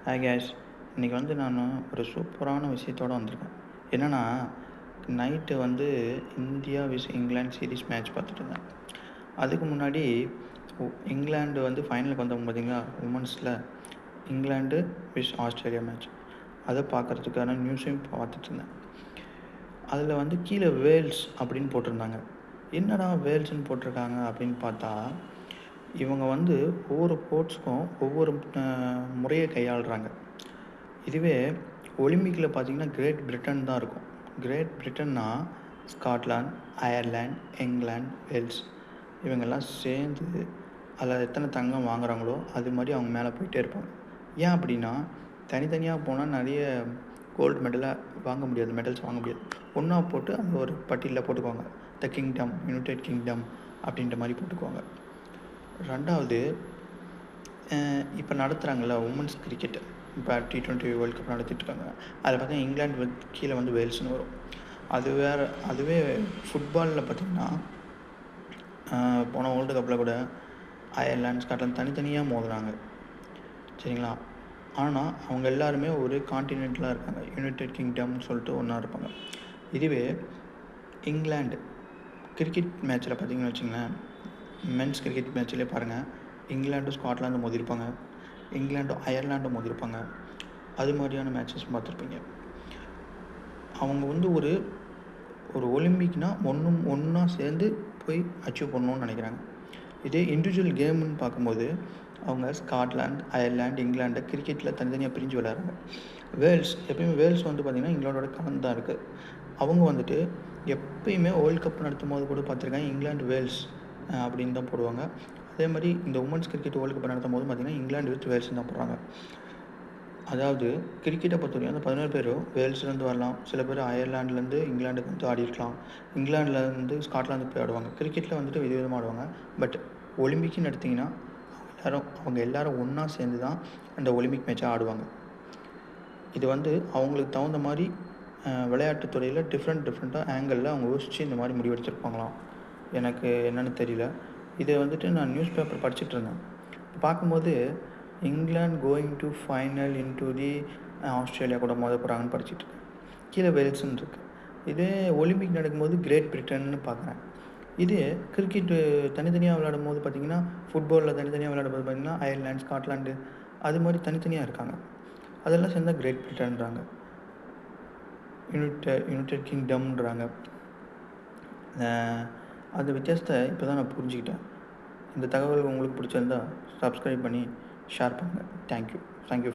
Hi guys, இன்றைக்கி நான் ஒரு சூப்பரான விஷயத்தோடு வந்திருக்கேன். என்னென்னா, நைட்டு இந்தியா விஸ் இங்கிலாந்து சீரீஸ் மேட்ச் பார்த்துட்டு இருந்தேன். அதுக்கு முன்னாடி இங்கிலாந்து ஃபைனலுக்கு வந்தவங்க பார்த்தீங்களா, உமன்ஸில் இங்கிலாந்து விஸ் ஆஸ்திரேலியா மேட்ச். அதை பார்க்குறதுக்கான நியூஸையும் பார்த்துட்டு இருந்தேன். அதில் கீழே வேல்ஸ் அப்படின்னு போட்டிருந்தாங்க. என்னடா வேல்ஸ்ன்னு போட்டிருக்காங்க அப்படின்னு பார்த்தா, இவங்க ஒவ்வொரு ஸ்போர்ட்ஸ்க்கும் ஒவ்வொரு முறையை கையாளுறாங்க. இதுவே ஒலிம்பிக்கில் பார்த்திங்கன்னா கிரேட் பிரிட்டன் தான் இருக்கும். கிரேட் பிரிட்டன்னா ஸ்காட்லாந்து, அயர்லாந்து, இங்கிலாந்து, வேல்ஸ் இவங்கெல்லாம் சேர்ந்து அதில் எத்தனை தங்கம் வாங்குகிறாங்களோ அது மாதிரி அவங்க மேலே போயிட்டே இருப்பாங்க. ஏன் அப்படின்னா, தனித்தனியாக போனால் நிறைய கோல்டு மெடல்ஸ் வாங்க முடியாது. ஒன்றா போட்டு அந்த ஒரு பட்டியலில் போட்டுக்குவாங்க. த கிங்டம், யுனைடெட் கிங்டம் அப்படின்ற மாதிரி போட்டுக்குவாங்க. ரெண்டாவது, இப்போ நடத்துகிறாங்கள்ல உமன்ஸ் கிரிக்கெட்டு, இப்போ T20 வேர்ல்டு கப் நடத்திட்டுருக்காங்க. அதில் பார்த்தீங்கன்னா இங்கிலாந்து கீழே வேல்ஸ்னு வரும். அதுவே ஃபுட்பாலில் பார்த்திங்கன்னா போன வேர்ல்டு கப்பில் கூட அயர்லாந்து, ஸ்காட்லாந்து தனித்தனியாக மோதுறாங்க. சரிங்களா? ஆனால் அவங்க எல்லாருமே ஒரு கான்டினென்ட்டில் இருக்காங்க. யுனைடெட் கிங்டம்னு சொல்லிட்டு ஒன்றா இருப்பாங்க. இதுவே இங்கிலாந்து கிரிக்கெட் மேட்ச்சில் பார்த்திங்கன்னு வச்சுங்களேன், மென்ஸ் கிரிக்கெட் மேட்ச்லேயே பாருங்கள், இங்கிலாண்டும் ஸ்காட்லாண்டும் மோதிருப்பாங்க, இங்கிலாண்டும் அயர்லாண்டும் மோதிருப்பாங்க. அது மாதிரியான மேட்சஸ் பார்த்துருப்பீங்க. அவங்க ஒரு ஒலிம்பிக்னால் ஒன்றா சேர்ந்து போய் அச்சீவ் பண்ணணுன்னு நினைக்கிறாங்க. இதே இண்டிவிஜுவல் கேம்னு பார்க்கும்போது அவங்க ஸ்காட்லாந்து, அயர்லாந்து, இங்கிலாண்டை கிரிக்கெட்டில் தனித்தனியாக பிரிஞ்சு விளையாடுறாங்க. எப்பயுமே வேல்ஸ் பார்த்திங்கன்னா இங்கிலாண்டோட கலந்து தான் இருக்குது. அவங்க எப்பயுமே வேர்ல்டு கப் நடத்தும் போது கூட பார்த்துருக்காங்க, இங்கிலாந்து வேல்ஸ் அப்படின்னு தான் போடுவாங்க. அதே மாதிரி இந்த உமன்ஸ் கிரிக்கெட் வேர்ல்டு கப் நடத்தும் போது பார்த்திங்கன்னா இங்கிலாந்து வித் வேல்ஸ்ன்னு தான் போடுறாங்க. அதாவது கிரிக்கெட்டை பொறுத்தவரைக்கும் அந்த 17 பேரும் வேல்ஸ்லேருந்து வரலாம், சில பேர் அயர்லாண்ட்லேருந்து இங்கிலாண்டுக்கு ஆடிருக்கலாம், இங்கிலாந்துலேருந்து ஸ்காட்லாந்து போய் ஆடுவாங்க. கிரிக்கெட்டில் விதவிதமாக ஆடுவாங்க. பட் ஒலிம்பிக்னு எடுத்திங்கன்னா அவங்க எல்லோரும் ஒன்றா சேர்ந்து தான் அந்த ஒலிம்பிக் மேட்சை ஆடுவாங்க. இது அவங்களுக்கு தகுந்த மாதிரி விளையாட்டுத் துறையில் டிஃப்ரெண்ட்டாக ஆங்கிளில் அவங்க யோசித்து இந்த மாதிரி முடிவெடுத்திருப்பாங்களாம். எனக்கு என்னென்னு தெரியல. இதை நான் நியூஸ் பேப்பர் படிச்சுட்டு இருந்தேன். பார்க்கும்போது England going to final into the Australia கூட மோத போகிறாங்கன்னு படிச்சுட்ருக்கேன். கீழே வேல்ஸ்ன்னு இருக்குது. இதே ஒலிம்பிக் நடக்கும்போது கிரேட் பிரிட்டன்னு பார்க்குறேன். இதே கிரிக்கெட்டு தனித்தனியாக விளையாடும் போது பார்த்திங்கன்னா, ஃபுட்பாலில் தனித்தனியாக விளையாடும் போது பார்த்திங்கன்னா அயர்லாந்து, ஸ்காட்லாண்டு அது மாதிரி தனித்தனியாக இருக்காங்க. அதெல்லாம் சேர்ந்தால் கிரேட் பிரிட்டன்றாங்க, யுனைடெட் கிங்டம்ன்றாங்க. அந்த வித்தியாசத்தை இப்போ தான் நான் புரிஞ்சுக்கிட்டேன். இந்த தகவல் உங்களுக்கு பிடிச்சிருந்தா சப்ஸ்கிரைப் பண்ணி ஷேர் பண்ணுங்கள். தேங்க்யூ.